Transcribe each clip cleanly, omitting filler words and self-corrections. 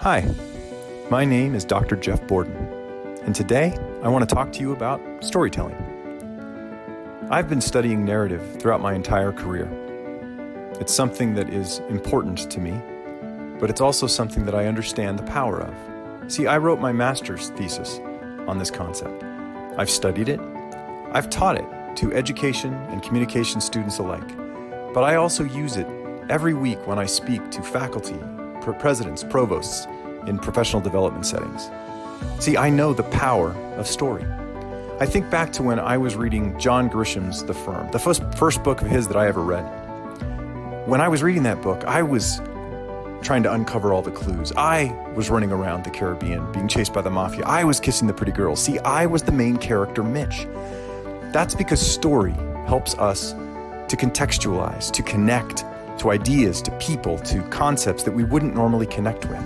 Hi, my name is Dr. Jeff Borden, and today I want to talk to you about storytelling. I've been studying narrative throughout my entire career. It's something that is important to me, but it's also something that I understand the power of. See, I wrote my master's thesis on this concept. I've studied it, I've taught it to education and communication students alike, but I also use it every week when I speak to faculty, presidents, provosts in professional development settings. See, I know the power of story. I think back to when I was reading John Grisham's The Firm, the first book of his that I ever read. When I was reading that book, I was trying to uncover all the clues. I was running around the Caribbean, being chased by the mafia. I was kissing the pretty girls. See, I was the main character, Mitch. That's because story helps us to contextualize, to connect to ideas, to people, to concepts that we wouldn't normally connect with.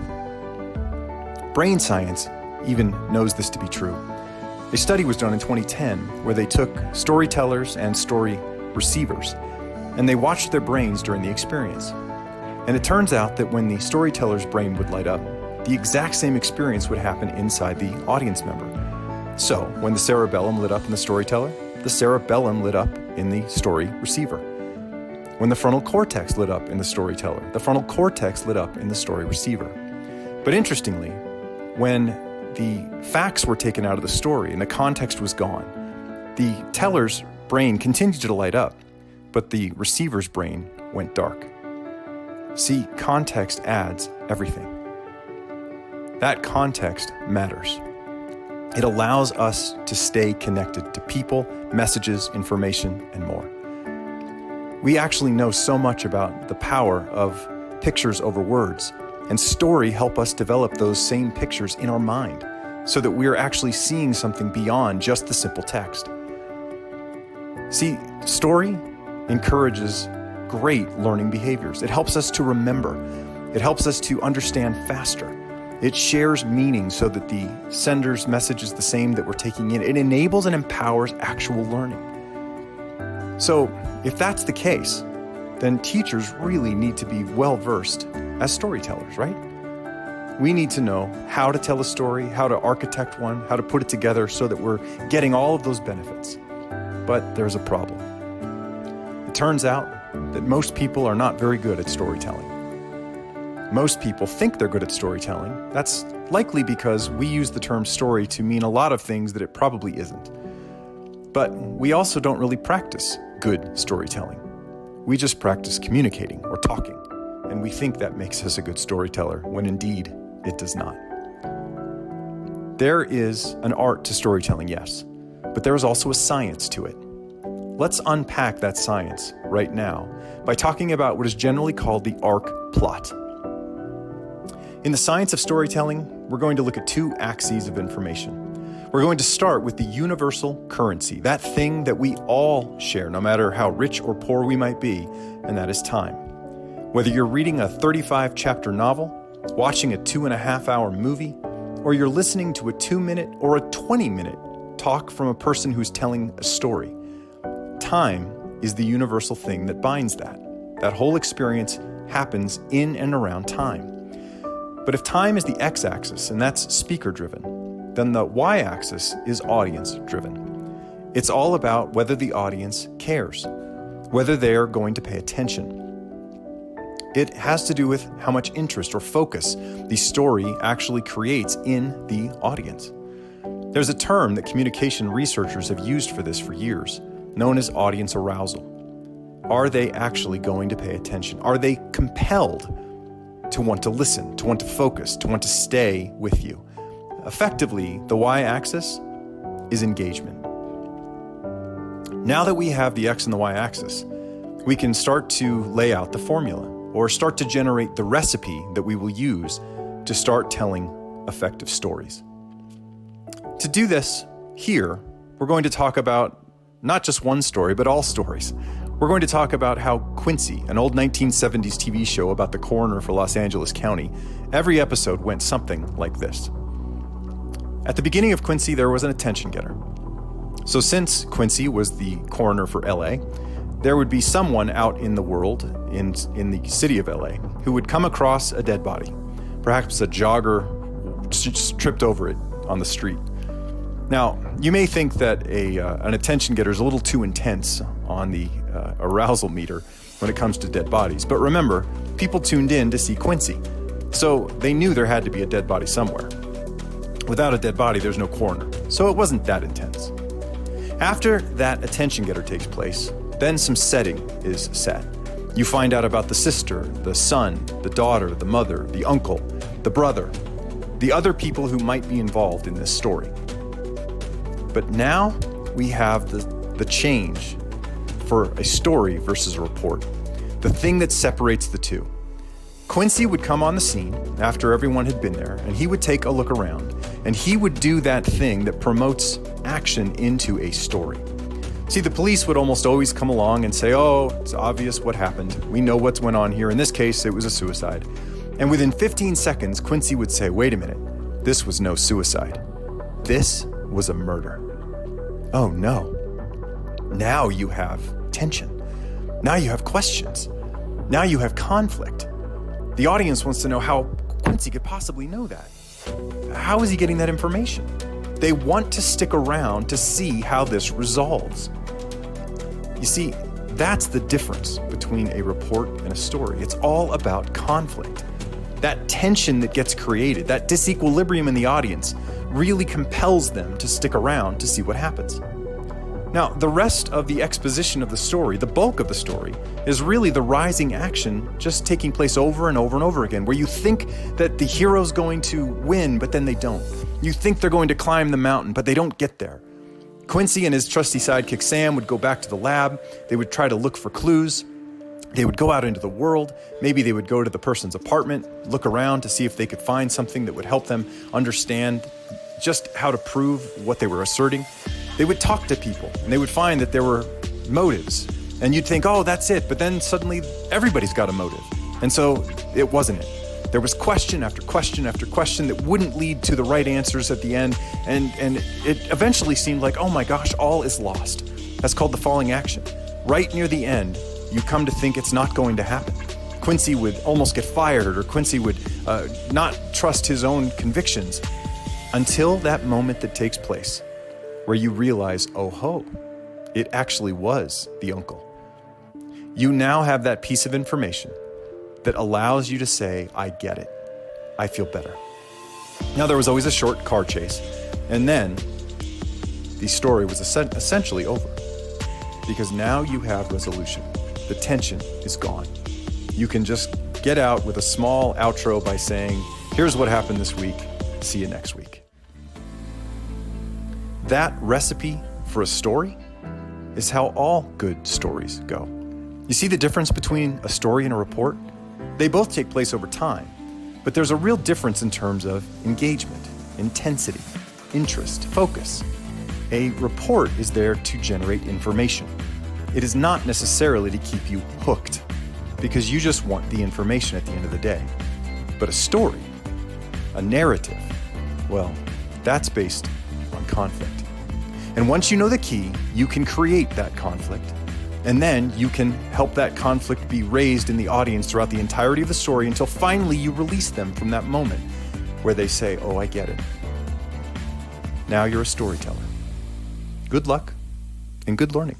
Brain science even knows this to be true. A study was done in 2010 where they took storytellers and story receivers, and they watched their brains during the experience. And it turns out that when the storyteller's brain would light up, the exact same experience would happen inside the audience member. So when the cerebellum lit up in the storyteller, the cerebellum lit up in the story receiver. When the frontal cortex lit up in the storyteller, the frontal cortex lit up in the story receiver. But interestingly, when the facts were taken out of the story and the context was gone, the teller's brain continued to light up, but the receiver's brain went dark. See, context adds everything. That context matters. It allows us to stay connected to people, messages, information, and more. We actually know so much about the power of pictures over words, and story help us develop those same pictures in our mind so that we're actually seeing something beyond just the simple text. See, story encourages great learning behaviors. It helps us to remember. It helps us to understand faster. It shares meaning so that the sender's message is the same that we're taking in. It enables and empowers actual learning. So, if that's the case, then teachers really need to be well-versed as storytellers, right? We need to know how to tell a story, how to architect one, how to put it together so that we're getting all of those benefits. But there's a problem. It turns out that most people are not very good at storytelling. Most people think they're good at storytelling. That's likely because we use the term story to mean a lot of things that it probably isn't. But we also don't really practice good storytelling. We just practice communicating or talking, and we think that makes us a good storyteller, when indeed it does not. There is an art to storytelling, yes, but there is also a science to it. Let's unpack that science right now by talking about what is generally called the arc plot. In the science of storytelling, we're going to look at two axes of information. We're going to start with the universal currency, that thing that we all share, no matter how rich or poor we might be, and that is time. Whether you're reading a 35-chapter novel, watching a 2.5-hour movie, or you're listening to a 2-minute or a 20-minute talk from a person who's telling a story, time is the universal thing that binds that. That whole experience happens in and around time. But if time is the x-axis, and that's speaker-driven, then the y-axis is audience-driven. It's all about whether the audience cares, whether they're going to pay attention. It has to do with how much interest or focus the story actually creates in the audience. There's a term that communication researchers have used for this for years, known as audience arousal. Are they actually going to pay attention? Are they compelled to want to listen, to want to focus, to want to stay with you? Effectively, the y-axis is engagement. Now that we have the x and the y-axis, we can start to lay out the formula or start to generate the recipe that we will use to start telling effective stories. To do this, here, we're going to talk about not just one story, but all stories. We're going to talk about how Quincy, an old 1970s TV show about the coroner for Los Angeles County, every episode went something like this. At the beginning of Quincy, there was an attention getter. So since Quincy was the coroner for LA, there would be someone out in the world, in the city of LA, who would come across a dead body. Perhaps a jogger just tripped over it on the street. Now, you may think that an attention getter is a little too intense on the arousal meter when it comes to dead bodies. But remember, people tuned in to see Quincy, so they knew there had to be a dead body somewhere. Without a dead body, there's no coroner, so it wasn't that intense. After that attention getter takes place, then some setting is set. You find out about the sister, the son, the daughter, the mother, the uncle, the brother, the other people who might be involved in this story. But now we have the change for a story versus a report, the thing that separates the two. Quincy would come on the scene after everyone had been there, and he would take a look around, and he would do that thing that promotes action into a story. See, the police would almost always come along and say, oh, it's obvious what happened. We know what's went on here. In this case, it was a suicide. And within 15 seconds, Quincy would say, wait a minute, this was no suicide. This was a murder. Oh no. Now you have tension. Now you have questions. Now you have conflict. The audience wants to know how Quincy could possibly know that. How is he getting that information? They want to stick around to see how this resolves. You see, that's the difference between a report and a story. It's all about conflict. That tension that gets created, that disequilibrium in the audience, really compels them to stick around to see what happens. Now, the rest of the exposition of the story, the bulk of the story, is really the rising action just taking place over and over and over again, where you think that the hero's going to win, but then they don't. You think they're going to climb the mountain, but they don't get there. Quincy and his trusty sidekick Sam would go back to the lab. They would try to look for clues. They would go out into the world. Maybe they would go to the person's apartment, look around to see if they could find something that would help them understand just how to prove what they were asserting. They would talk to people, and they would find that there were motives. And you'd think, oh, that's it. But then suddenly everybody's got a motive. And so it wasn't it. There was question after question after question that wouldn't lead to the right answers at the end. And it eventually seemed like, oh my gosh, all is lost. That's called the falling action. Right near the end, you come to think it's not going to happen. Quincy would almost get fired, or Quincy would not trust his own convictions, until that moment that takes place where you realize, oh ho, it actually was the uncle. You now have that piece of information that allows you to say, I get it. I feel better. Now, there was always a short car chase, and then the story was essentially over, because now you have resolution. The tension is gone. You can just get out with a small outro by saying, here's what happened this week. See you next week. That recipe for a story is how all good stories go. You see the difference between a story and a report? They both take place over time, but there's a real difference in terms of engagement, intensity, interest, focus. A report is there to generate information. It is not necessarily to keep you hooked, because you just want the information at the end of the day. But a story, a narrative, well, that's based on conflict. And once you know the key, you can create that conflict. And then you can help that conflict be raised in the audience throughout the entirety of the story until finally you release them from that moment where they say, oh, I get it. Now you're a storyteller. Good luck and good learning.